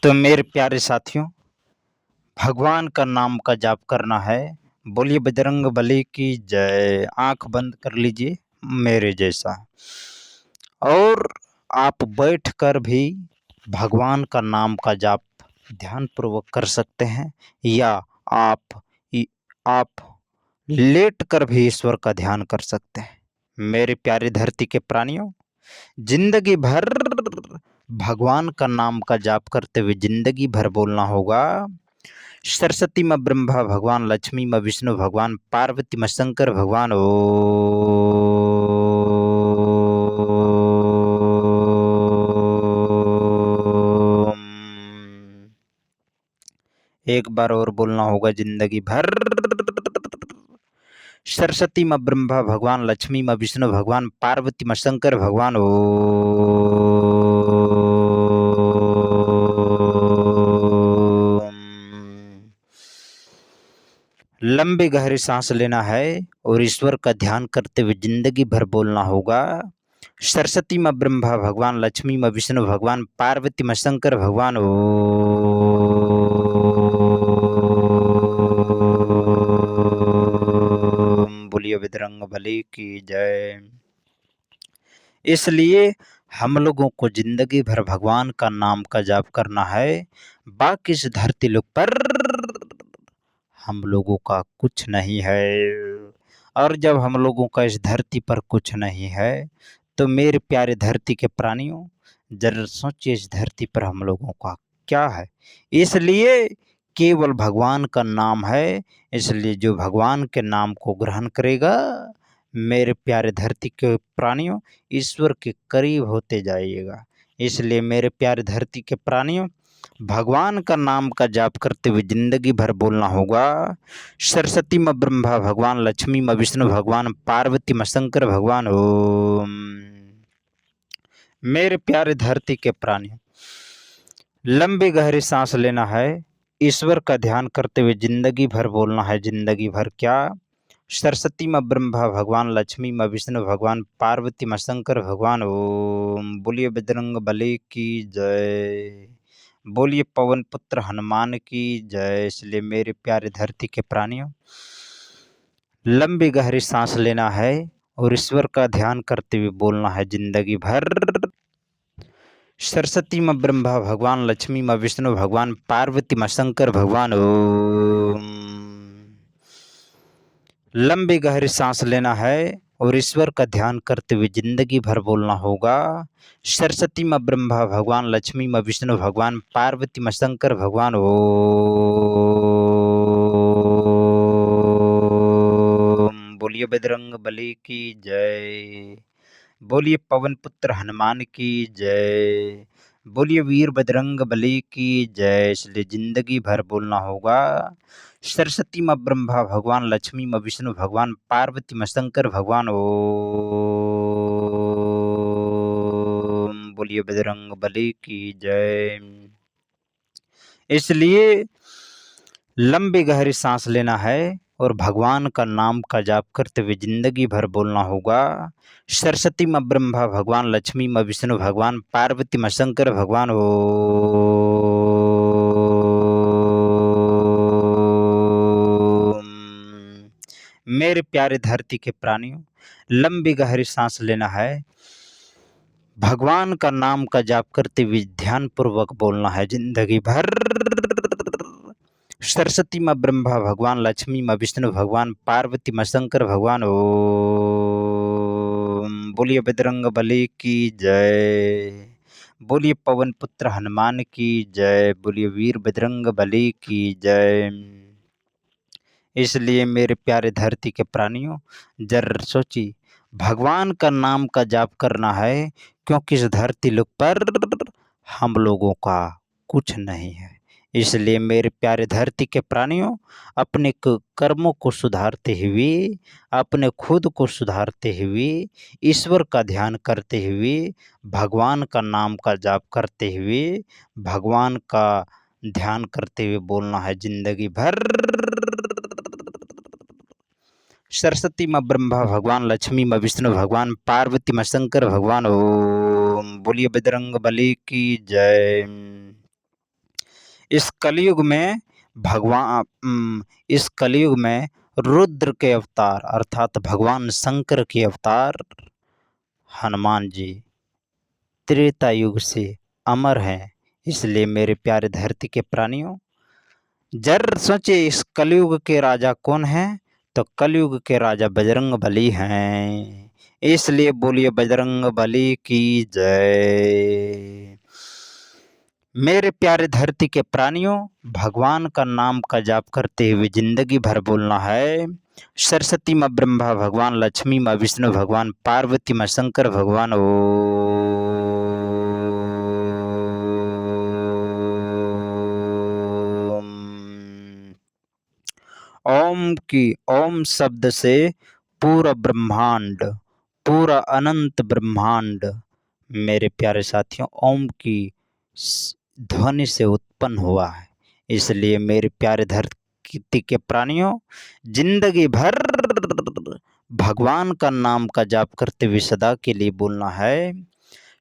तो मेरे प्यारे साथियों, भगवान का नाम का जाप करना है। बोलिए बजरंग बली की जय। आंख बंद कर लीजिए मेरे जैसा, और आप बैठकर भी भगवान का नाम का जाप ध्यानपूर्वक कर सकते हैं, या आप आप लेट कर भी ईश्वर का ध्यान कर सकते हैं। मेरे प्यारे धरती के प्राणियों, जिंदगी भर भगवान का नाम का जाप करते हुए जिंदगी भर बोलना होगा, सरस्वती माँ ब्रह्मा भगवान, लक्ष्मी माँ विष्णु भगवान, पार्वती माँ शंकर भगवान। एक बार और बोलना होगा जिंदगी भर, सरस्वती माँ ब्रह्मा भगवान, लक्ष्मी माँ विष्णु भगवान, पार्वती माँ शंकर भगवान। लंबी गहरी सांस लेना है और ईश्वर का ध्यान करते हुए जिंदगी भर बोलना होगा, सरस्वती माँ ब्रह्मा भगवान, लक्ष्मी माँ विष्णु भगवान, पार्वती माँ शंकर भगवान। बोलिए बजरंग बली की जय। इसलिए हम लोगों को जिंदगी भर भगवान का नाम का जाप करना है। बाकी इस धरती लोक पर हम लोगों का कुछ नहीं है, और जब हम लोगों का इस धरती पर कुछ नहीं है, तो मेरे प्यारे धरती के प्राणियों, जरा सोचिए इस धरती पर हम लोगों का क्या है। इसलिए केवल भगवान का नाम है। इसलिए जो भगवान के नाम को ग्रहण करेगा, मेरे प्यारे धरती के प्राणियों, ईश्वर के करीब होते जाइएगा। इसलिए मेरे प्यारे धरती के प्राणियों, भगवान का नाम का जाप करते हुए जिंदगी भर बोलना होगा, सरस्वती माँ ब्रह्मा भगवान, लक्ष्मी माँ विष्णु भगवान, पार्वती माँ शंकर भगवान। ओम। मेरे प्यारे धरती के प्राणियों, लंबी गहरी सांस लेना है, ईश्वर का ध्यान करते हुए जिंदगी भर बोलना है। जिंदगी भर क्या, सरस्वती माँ ब्रह्मा भगवान, लक्ष्मी माँ विष्णु भगवान, पार्वती माँ शंकर भगवान। ओम। बोलिए बजरंग बली की जय। बोलिए पवन पुत्र हनुमान की जय। इसलिए मेरे प्यारे धरती के प्राणियों, लंबी गहरी सांस लेना है और ईश्वर का ध्यान करते हुए बोलना है जिंदगी भर, सरस्वती माँ ब्रह्मा भगवान, लक्ष्मी माँ विष्णु भगवान, पार्वती माँ शंकर भगवान। ओम। लंबी गहरी सांस लेना है और ईश्वर का ध्यान करते हुए जिंदगी भर बोलना होगा, सरस्वती माँ ब्रह्मा भगवान, लक्ष्मी माँ विष्णु भगवान, पार्वती माँ शंकर भगवान। ओम। बोलिए बजरंग बली की जय। बोलिए पवन पुत्र हनुमान की जय। बोलिए वीर बजरंग बली की जय। इसलिए जिंदगी भर बोलना होगा, सरस्वती माँ ब्रह्मा भगवान, लक्ष्मी माँ विष्णु भगवान, पार्वती माँ शंकर भगवान। ओम। बोलिए बजरंग बली की जय। इसलिए लंबी गहरी सांस लेना है और भगवान का नाम का जाप करते हुए जिंदगी भर बोलना होगा, सरस्वती माँ ब्रह्मा भगवान, लक्ष्मी माँ विष्णु भगवान, पार्वती माँ शंकर भगवान। ओम। मेरे प्यारे धरती के प्राणियों, लंबी गहरी सांस लेना है, भगवान का नाम का जाप करते हुए ध्यान पूर्वक बोलना है जिंदगी भर, सरस्वती माँ ब्रह्मा भगवान, लक्ष्मी माँ विष्णु भगवान, पार्वती माँ शंकर भगवान। ओम। बोलिए बजरंग बली की जय। बोलिए पवन पुत्र हनुमान की जय। बोलिए वीर बजरंग बली की जय। इसलिए मेरे प्यारे धरती के प्राणियों, जर सोचिए भगवान का नाम का जाप करना है, क्योंकि इस धरती लोक पर हम लोगों का कुछ नहीं है। इसलिए मेरे प्यारे धरती के प्राणियों, अपने कर्मों को सुधारते हुए, अपने खुद को सुधारते हुए, ईश्वर का ध्यान करते हुए, भगवान का नाम का जाप करते हुए, भगवान का ध्यान करते हुए बोलना है जिंदगी भर, सरस्वती माँ ब्रह्मा भगवान, लक्ष्मी माँ विष्णु भगवान, पार्वती माँ शंकर भगवान। ओम। बोलिए बजरंग बली की जय। इस कलयुग में इस कलयुग में रुद्र के अवतार अर्थात भगवान शंकर के अवतार हनुमान जी त्रेता युग से अमर हैं। इसलिए मेरे प्यारे धरती के प्राणियों, जर सोचे इस कलयुग के राजा कौन हैं, तो कलयुग के राजा बजरंग बली हैं। इसलिए बोलिए बजरंग बली की जय। मेरे प्यारे धरती के प्राणियों, भगवान का नाम का जाप करते हुए जिंदगी भर बोलना है, सरस्वती माँ ब्रह्मा भगवान, लक्ष्मी माँ विष्णु भगवान, पार्वती माँ शंकर भगवान, ओम की ओम शब्द से पूरा ब्रह्मांड, पूरा अनंत ब्रह्मांड मेरे प्यारे साथियों ओम की ध्वनि से उत्पन्न हुआ है। इसलिए मेरे प्यारे धरती के प्राणियों, जिंदगी भर भगवान का नाम का जाप करते हुए सदा के लिए बोलना है,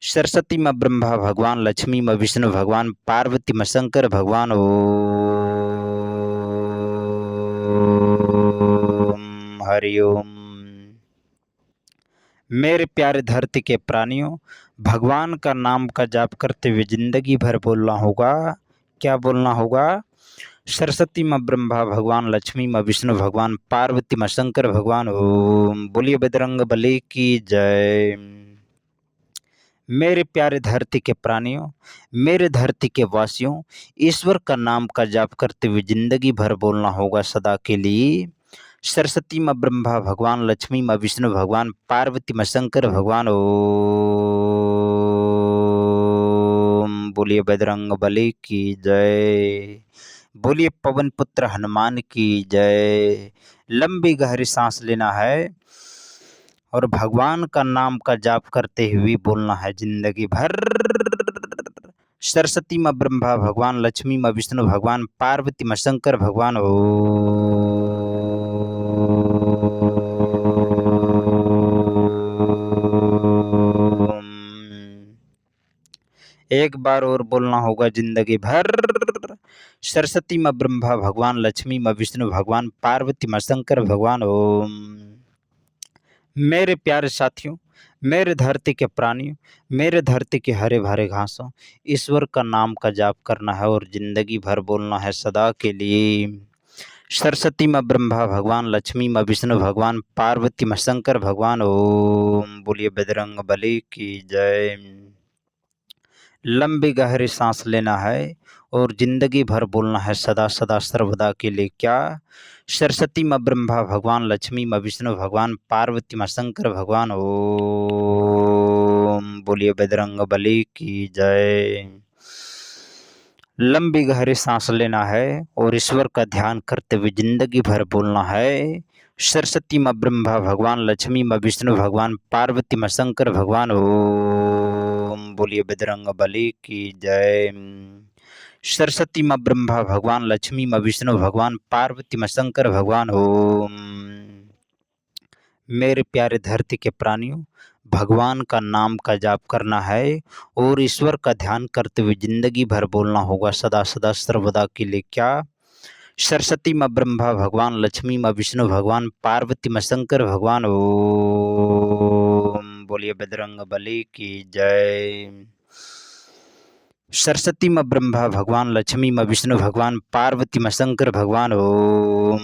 सरस्वती माँ ब्रह्मा भगवान, लक्ष्मी माँ विष्णु भगवान, पार्वती माँ शंकर भगवान, ओम हरिओम। मेरे प्यारे धरती के प्राणियों, भगवान का नाम का जाप करते हुए जिंदगी भर बोलना होगा, क्या बोलना होगा, सरस्वती माँ ब्रह्मा भगवान, लक्ष्मी माँ विष्णु भगवान, पार्वती माँ शंकर भगवान, ओम। बोलिए बजरंग बली की जय। मेरे प्यारे धरती के प्राणियों, मेरे धरती के वासियों, ईश्वर का नाम का जाप करते हुए जिंदगी भर बोलना होगा सदा के लिए, सरस्वती माँ ब्रह्मा भगवान, लक्ष्मी माँ विष्णु भगवान, पार्वती माँ शंकर भगवान, ओम। बोलिए बजरंग बली की जय। बोलिए पवन पुत्र हनुमान की जय। लंबी गहरी सांस लेना है और भगवान का नाम का जाप करते हुए बोलना है जिंदगी भर, सरस्वती माँ ब्रह्मा भगवान, लक्ष्मी माँ विष्णु भगवान, पार्वती माँ शंकर भगवान, ओम। एक बार और बोलना होगा जिंदगी भर, सरस्वती माँ ब्रह्मा भगवान, लक्ष्मी माँ विष्णु भगवान, पार्वती माँ शंकर भगवान, ओम। मेरे प्यारे साथियों, मेरे धरती के प्राणियों, मेरे धरती के हरे भरे घासों, ईश्वर का नाम का जाप करना है और जिंदगी भर बोलना है सदा के लिए, सरस्वती माँ ब्रह्मा भगवान, लक्ष्मी माँ विष्णु भगवान, पार्वती माँ शंकर भगवान, ओम। बोलिए बजरंग बली की जय। लंबी गहरी सांस लेना है और जिंदगी भर बोलना है सदा सदा सर्वदा के लिए, क्या, सरस्वती माँ ब्रह्मा भगवान, लक्ष्मी माँ विष्णु भगवान, पार्वती माँ शंकर भगवान, ओम। बोलिए बजरंग बली की जय। लंबी गहरी सांस लेना है और ईश्वर का ध्यान करते हुए जिंदगी भर बोलना है, सरस्वती माँ ब्रह्मा भगवान, लक्ष्मी माँ विष्णु भगवान, पार्वती माँ शंकर भगवान, ओम। बोलिए बजरंग बली की जय। सरस्वती माँ ब्रह्मा भगवान, लक्ष्मी माँ विष्णु भगवान, पार्वती माँ शंकर भगवान, ओम। मेरे प्यारे धरती के प्राणियों, भगवान का नाम का जाप करना है और ईश्वर का ध्यान करते हुए जिंदगी भर बोलना होगा सदा सदा सर्वदा के लिए, क्या, सरस्वती माँ ब्रह्मा भगवान, लक्ष्मी माँ विष्णु भगवान, पार्वती माँ शंकर भगवान, ओम। बोलिए बजरंग बली की जय। सरस्वती माँ ब्रह्मा भगवान, लक्ष्मी माँ विष्णु भगवान, पार्वती माँ शंकर भगवान, ओम।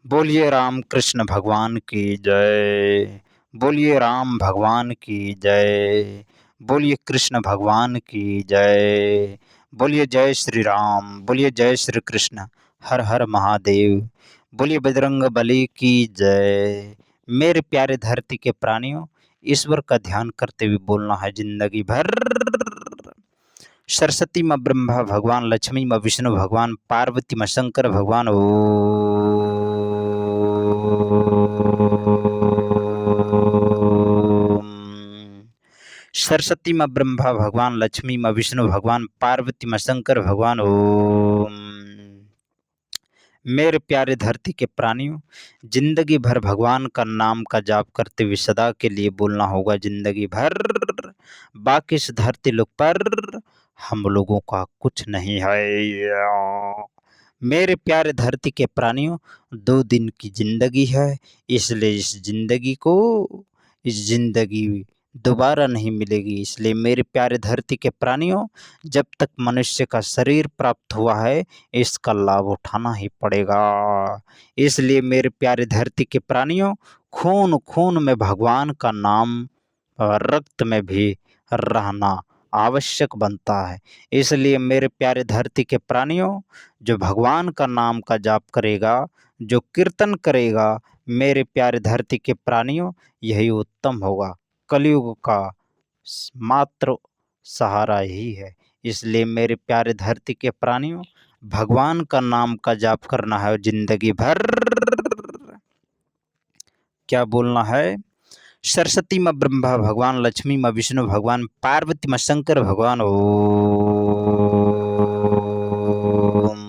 बोलिए राम कृष्ण भगवान की जय। बोलिए राम भगवान की जय। बोलिए कृष्ण भगवान की जय। बोलिए जय श्री राम। बोलिए जय श्री कृष्ण। हर हर महादेव। बोलिए बजरंग बली की जय। मेरे प्यारे धरती के प्राणियों, ईश्वर का ध्यान करते हुए बोलना है जिंदगी भर, सरस्वती माँ ब्रह्मा भगवान, लक्ष्मी माँ विष्णु भगवान, पार्वती माँ शंकर भगवान, ओम। सरस्वती माँ ब्रह्मा भगवान, लक्ष्मी माँ विष्णु भगवान, पार्वती माँ शंकर भगवान, ओम। मेरे प्यारे धरती के प्राणियों, जिंदगी भर भगवान का नाम का जाप करते हुए सदा के लिए बोलना होगा जिंदगी भर, बाकी इस धरती लोक पर हम लोगों का कुछ नहीं है। मेरे प्यारे धरती के प्राणियों, 2 दिन की ज़िंदगी है, इसलिए इस ज़िंदगी दोबारा नहीं मिलेगी। इसलिए मेरे प्यारे धरती के प्राणियों, जब तक मनुष्य का शरीर प्राप्त हुआ है, इसका लाभ उठाना ही पड़ेगा। इसलिए मेरे प्यारे धरती के प्राणियों, खून-खून में भगवान का नाम और रक्त में भी रहना आवश्यक बनता है। इसलिए मेरे प्यारे धरती के प्राणियों, जो भगवान का नाम का जाप करेगा, जो कीर्तन करेगा, मेरे प्यारे धरती के प्राणियों, यही उत्तम होगा। कलयुग का मात्र सहारा यही है। इसलिए मेरे प्यारे धरती के प्राणियों, भगवान का नाम का जाप करना है जिंदगी भर। क्या बोलना है? सरस्वती माँ ब्रह्मा भगवान, लक्ष्मी माँ विष्णु भगवान, पार्वती माँ शंकर भगवान। ओम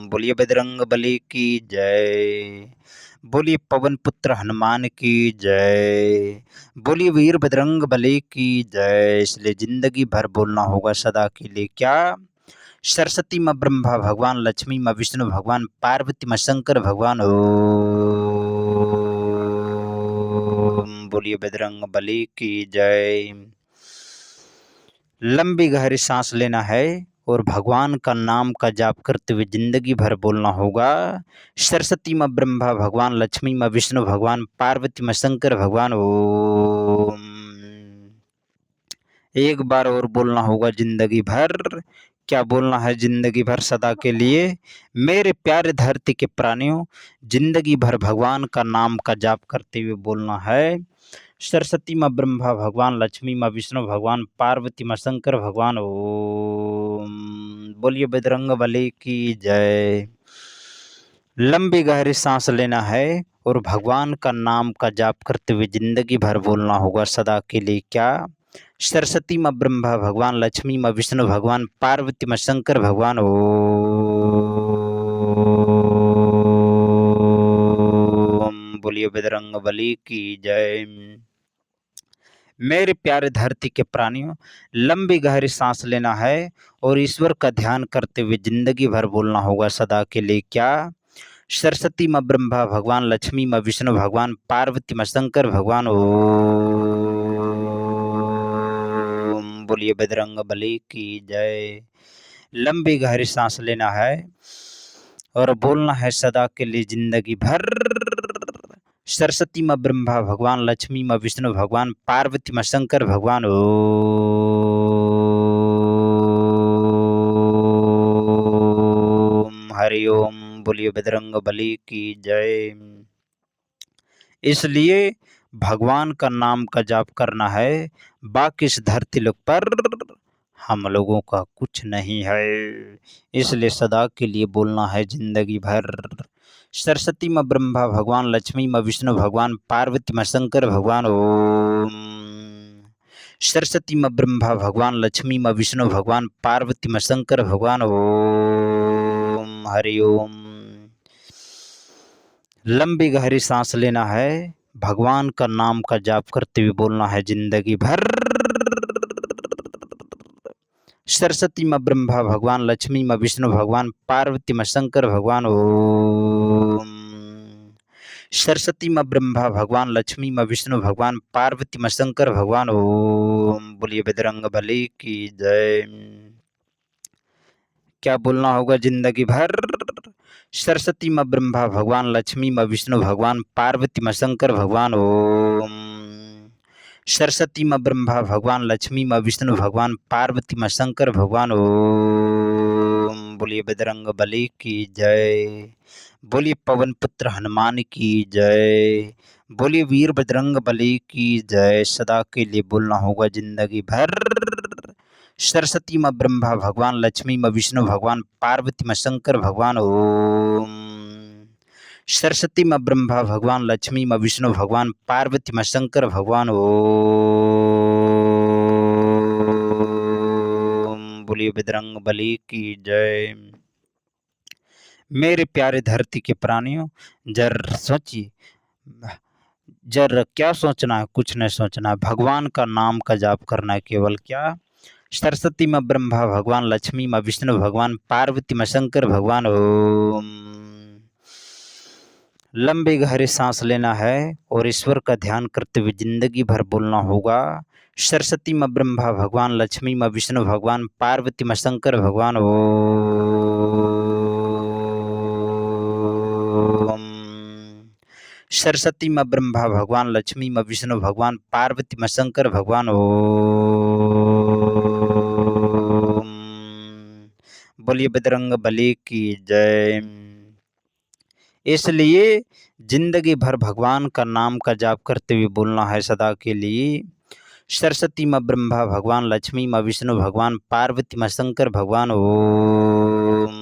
बोलिए बजरंग बली की जय। बोलिए पवन पुत्र हनुमान की जय। बोलिए वीर बजरंग बली की जय। इसलिए जिंदगी भर बोलना होगा सदा के लिए क्या? सरस्वती माँ ब्रह्मा भगवान, लक्ष्मी माँ विष्णु भगवान, पार्वती माँ शंकर भगवान। ओम बोलिए बजरंग बली की जय। लंबी गहरी सांस लेना है और भगवान का नाम का जाप करते हुए जिंदगी भर बोलना होगा। सरस्वती माँ ब्रह्मा भगवान, लक्ष्मी माँ विष्णु भगवान, पार्वती माँ शंकर भगवान। ओम। एक बार और बोलना होगा जिंदगी भर। क्या बोलना है जिंदगी भर सदा के लिए? मेरे प्यारे धरती के प्राणियों, जिंदगी भर भगवान का नाम का जाप करते हुए बोलना है। सरस्वती माँ ब्रह्मा भगवान, लक्ष्मी माँ विष्णु भगवान, पार्वती माँ शंकर भगवान। ओम बोलिए बजरंग बली की जय। लंबी गहरी सांस लेना है और भगवान का नाम का जाप करते हुए जिंदगी भर बोलना होगा सदा के लिए क्या? सरस्वती माँ ब्रह्मा भगवान, लक्ष्मी माँ विष्णु भगवान, पार्वती माँ शंकर भगवान। ओम बोलिए बजरंग बली की जय। मेरे प्यारे धरती के प्राणियों, लंबी गहरी सांस लेना है और ईश्वर का ध्यान करते हुए जिंदगी भर बोलना होगा सदा के लिए क्या? सरस्वती माँ ब्रह्मा भगवान, लक्ष्मी माँ विष्णु भगवान, पार्वती माँ शंकर भगवान। ओम बोलिए बजरंग बली की जय। लंबी गहरी सांस लेना है और बोलना है सदा के लिए जिंदगी भर। सरस्वती माँ ब्रह्मा भगवान, लक्ष्मी माँ विष्णु भगवान, पार्वती माँ शंकर भगवान। ओम हरि ओम बोलिए बजरंग बली की जय। इसलिए भगवान का नाम का जाप करना है, बाकी इस धरती लोक पर हम लोगों का कुछ नहीं है। इसलिए सदा के लिए बोलना है जिंदगी भर। सरस्वती माँ ब्रह्मा भगवान, लक्ष्मी माँ विष्णु भगवान, पार्वती माँ शंकर भगवान। ओम सरस्वती माँ ब्रह्मा भगवान, लक्ष्मी माँ विष्णु भगवान, पार्वती माँ शंकर भगवान। ओम हरि ओम। लंबी गहरी सांस लेना है, भगवान का नाम का जाप करते हुए बोलना है जिंदगी भर। सरस्वती माँ ब्रह्मा भगवान, लक्ष्मी माँ विष्णु भगवान, पार्वती माँ शंकर भगवान। ओम सरस्वती माँ ब्रह्मा भगवान, लक्ष्मी माँ विष्णु भगवान, पार्वती माँ शंकर भगवान। ओम बोलिए बजरंग बली की जय। क्या बोलना होगा जिंदगी भर? सरस्वती माँ ब्रह्मा भगवान, लक्ष्मी माँ विष्णु भगवान, पार्वती माँ शंकर भगवान। ओम सरस्वती माँ ब्रह्मा भगवान, लक्ष्मी माँ विष्णु भगवान, पार्वती माँ शंकर भगवान। ओम बोलिए बजरंग बली की जय। बोलिए पवन पुत्र हनुमान की जय। बोलिए वीर बजरंग बली की जय। सदा के लिए बोलना होगा जिंदगी भर। सरस्वती माँ ब्रह्मा भगवान, लक्ष्मी माँ विष्णु भगवान, पार्वती माँ शंकर भगवान। ओम सरस्वती माँ ब्रह्मा भगवान, लक्ष्मी माँ विष्णु भगवान, पार्वती माँ शंकर भगवान। ओम बोलिए बजरंग बली की जय। मेरे प्यारे धरती के प्राणियों, जर सोचिए, जर क्या सोचना है, कुछ नहीं सोचना है, भगवान का नाम का जाप करना है केवल क्या? सरस्वती माँ ब्रह्मा भगवान, लक्ष्मी माँ विष्णु भगवान, पार्वती माँ शंकर भगवान। ओम। लंबी गहरी सांस लेना है और ईश्वर का ध्यान करते हुए जिंदगी भर बोलना होगा। सरस्वती माँ ब्रह्मा भगवान, लक्ष्मी माँ विष्णु भगवान, पार्वती माँ शंकर भगवान। ओम। सरस्वती माँ ब्रह्मा भगवान, लक्ष्मी माँ विष्णु भगवान, पार्वती माँ शंकर भगवान। ओम। बोलिए बजरंग बली की जय। इसलिए जिंदगी भर भगवान का नाम का जाप करते हुए बोलना है सदा के लिए। सरस्वती माँ ब्रह्मा भगवान, लक्ष्मी माँ विष्णु भगवान, पार्वती माँ शंकर भगवान। ओम।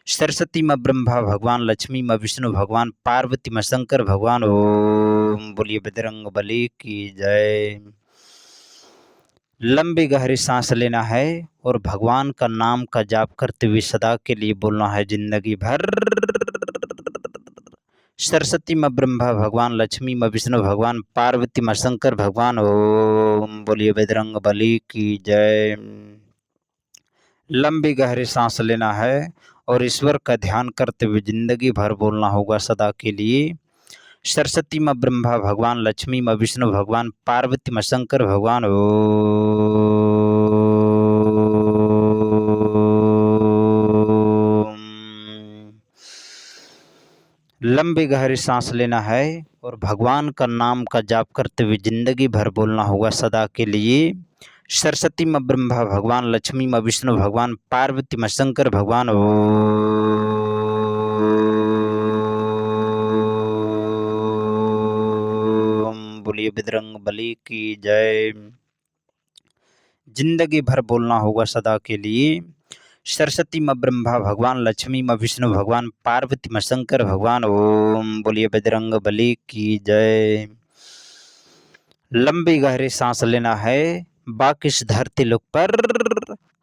सरस्वती माँ ब्रह्मा भगवान, लक्ष्मी माँ विष्णु भगवान, पार्वती माँ शंकर भगवान। ओम। बोलिए बजरंग बली की जय। लंबी गहरी सांस लेना है और भगवान का नाम का जाप करते हुए सदा के लिए बोलना है जिंदगी भर। सरस्वती माँ ब्रह्मा भगवान, लक्ष्मी माँ विष्णु भगवान, पार्वती माँ शंकर भगवान। ओम। बोलिए बजरंग बली की जय। लंबी गहरी सांस लेना है और ईश्वर का ध्यान करते हुए जिंदगी भर बोलना होगा सदा के लिए। सरस्वती माँ ब्रह्मा भगवान, लक्ष्मी माँ विष्णु भगवान, पार्वती माँ शंकर भगवान। ओम। लंबी गहरी सांस लेना है और भगवान का नाम का जाप करते हुए जिंदगी भर बोलना होगा सदा के लिए। सरस्वती माँ ब्रह्मा भगवान, लक्ष्मी माँ विष्णु भगवान, पार्वती माँ शंकर भगवान। ओम। बोलिए बजरंग बली की जय। जिंदगी भर बोलना होगा सदा के लिए। सरस्वती माँ ब्रह्मा भगवान, लक्ष्मी माँ विष्णु भगवान, पार्वती माँ शंकर भगवान। ओम। बोलिए बजरंग बली की जय। लंबी गहरी सांस लेना है। बाकी इस धरती लोक पर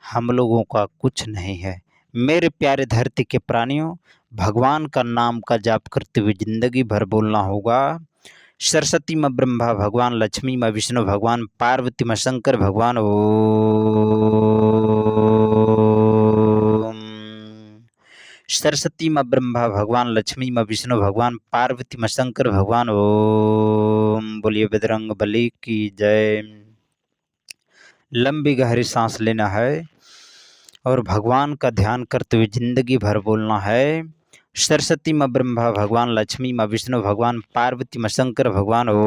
हम लोगों का कुछ नहीं है। मेरे प्यारे धरती के प्राणियों, भगवान का नाम का जाप करते हुए जिंदगी भर बोलना होगा। सरस्वती माँ ब्रह्मा भगवान, लक्ष्मी माँ विष्णु भगवान, पार्वती माँ शंकर भगवान। ओम। सरस्वती माँ ब्रह्मा भगवान, लक्ष्मी माँ विष्णु भगवान, पार्वती माँ शंकर भगवान। ओम। बोलिए बजरंग बली की जय। लंबी गहरी सांस लेना है और भगवान का ध्यान करते हुए जिंदगी भर बोलना है। सरस्वती माँ ब्रह्मा भगवान, लक्ष्मी माँ विष्णु भगवान, पार्वती माँ शंकर भगवान। ओम।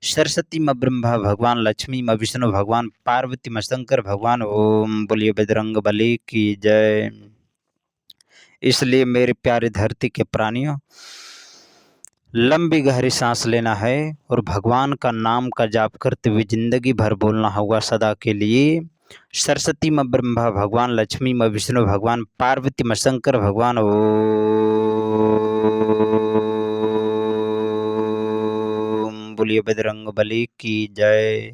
सरस्वती माँ ब्रह्मा भगवान, लक्ष्मी माँ विष्णु भगवान, पार्वती माँ शंकर भगवान। ओम। बोलिए बजरंग बली की जय। इसलिए मेरे प्यारे धरती के प्राणियों, लंबी गहरी सांस लेना है और भगवान का नाम का जाप करते हुए जिंदगी भर बोलना होगा सदा के लिए। सरस्वती माँ ब्रह्मा भगवान, लक्ष्मी माँ विष्णु भगवान, पार्वती माँ शंकर भगवान। ओम। बोलिए बजरंग बली की जय।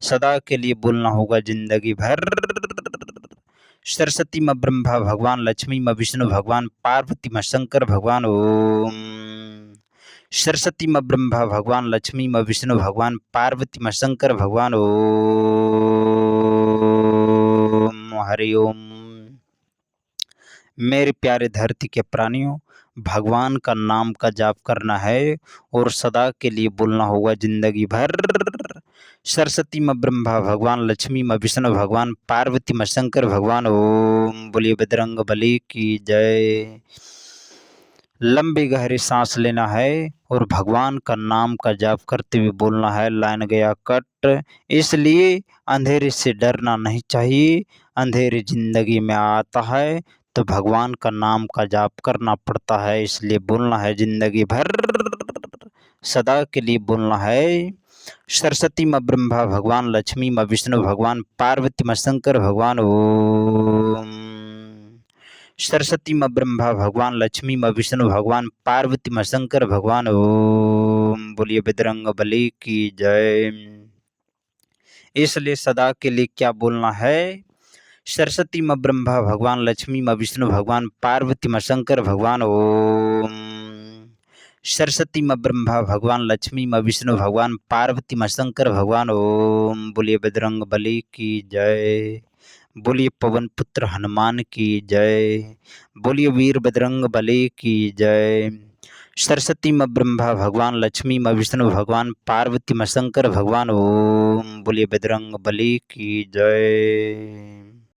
सदा के लिए बोलना होगा जिंदगी भर। सरस्वती माँ ब्रह्मा भगवान, लक्ष्मी माँ विष्णु भगवान, पार्वती माँ शंकर भगवान। ओम। सरस्वती माँ ब्रह्मा भगवान, लक्ष्मी माँ विष्णु भगवान, पार्वती माँ शंकर भगवान। ओम। हरि ओम। मेरे प्यारे धरती के प्राणियों, भगवान का नाम का जाप करना है और सदा के लिए बोलना होगा जिंदगी भर। सरस्वती माँ ब्रह्मा भगवान, लक्ष्मी माँ विष्णु भगवान, पार्वती माँ शंकर भगवान। ओम। बोलिए बजरंग बली की जय। लंबी गहरी सांस लेना है और भगवान का नाम का जाप करते हुए बोलना है। लाइन गया कट। इसलिए अंधेरे से डरना नहीं चाहिए। अंधेरे जिंदगी में आता है तो भगवान का नाम का जाप करना पड़ता है, इसलिए बोलना है जिंदगी भर। सदा के लिए बोलना है। सरस्वती माँ ब्रह्मा भगवान, लक्ष्मी माँ विष्णु भगवान, पार्वती माँ शंकर भगवान। ओम। सरस्वती माँ ब्रह्मा भगवान, लक्ष्मी माँ विष्णु भगवान, पार्वती माँ शंकर भगवान। ओम। बोलिए बजरंग बली की जय। इसलिए सदा के लिए क्या बोलना है? सरस्वती माँ ब्रह्मा भगवान, लक्ष्मी माँ विष्णु भगवान, पार्वती माँ शंकर भगवान। ओम। सरस्वती माँ ब्रह्मा भगवान, लक्ष्मी माँ विष्णु भगवान, पार्वती माँ शंकर भगवान। ओम बोलिए बजरंग बली की जय, बोलिए पवन पुत्र हनुमान की जय, बोलिए वीर बजरंग बली की जय। सरस्वती माँ ब्रह्मा भगवान, लक्ष्मी माँ विष्णु भगवान, पार्वती माँ शंकर भगवान। ओम बोलिए बजरंग बली की जय।